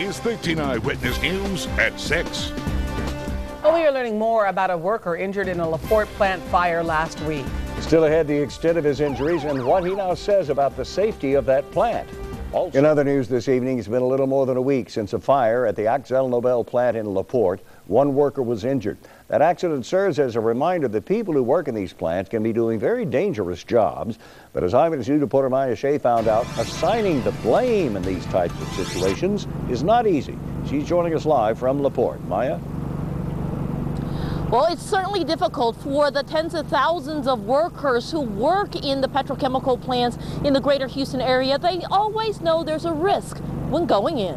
is 13 Eyewitness News at 6. Well, we are learning more about a worker injured in a LaPorte plant fire last week. Still ahead, the extent of his injuries and what he now says about the safety of that plant. In other news this evening, it's been a little more than a week since a fire at the AkzoNobel plant in LaPorte. One worker was injured. That accident serves as a reminder that people who work in these plants can be doing very dangerous jobs. But as Eyewitness News reporter Maya Shea found out, assigning the blame in these types of situations is not easy. She's joining us live from LaPorte. Maya? Well, it's certainly difficult for the tens of thousands of workers who work in the petrochemical plants in the greater Houston area. They always know there's a risk when going in.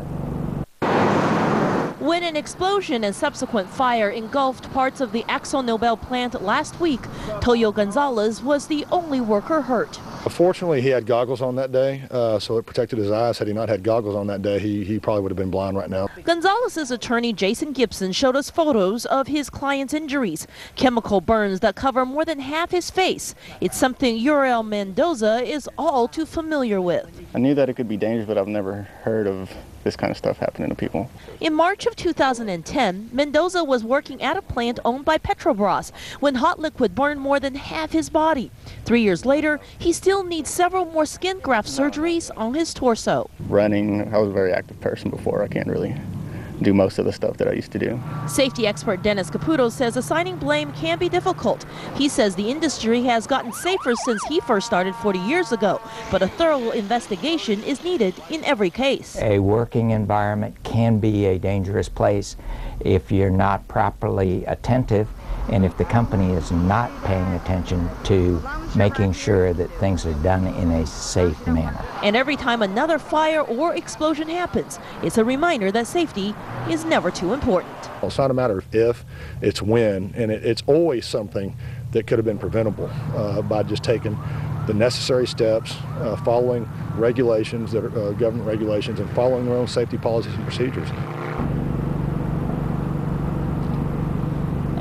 When an explosion and subsequent fire engulfed parts of the AkzoNobel plant last week, Toyo Gonzalez was the only worker hurt. Fortunately, he had goggles on that day, so it protected his eyes. Had he not had goggles on that day, he probably would have been blind right now. Gonzalez's attorney, Jason Gibson, showed us photos of his client's injuries, chemical burns that cover more than half his face. It's something Uriel Mendoza is all too familiar with. I knew that it could be dangerous, but I've never heard of this kind of stuff happening to people. In March of 2010, Mendoza was working at a plant owned by Petrobras when hot liquid burned more than half his body. 3 years later, he still needs several more skin graft surgeries on his torso. Running, I was a very active person before. I can't really do most of the stuff that I used to do. Safety expert Dennis Caputo says assigning blame can be difficult. He says the industry has gotten safer since he first started 40 years ago, but a thorough investigation is needed in every case. A working environment can be a dangerous place if you're not properly attentive and if the company is not paying attention to making sure that things are done in a safe manner. And every time another fire or explosion happens, it's a reminder that safety is never too important. Well, it's not a matter of if, it's when, and it's always something that could have been preventable by just taking the necessary steps, following regulations, that are government regulations, and following their own safety policies and procedures.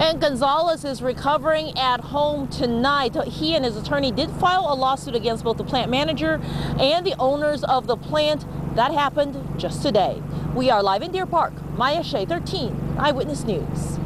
And Gonzalez is recovering at home tonight. He and his attorney did file a lawsuit against both the plant manager and the owners of the plant. That happened just today. We are live in Deer Park. Maya Shea, 13 Eyewitness News.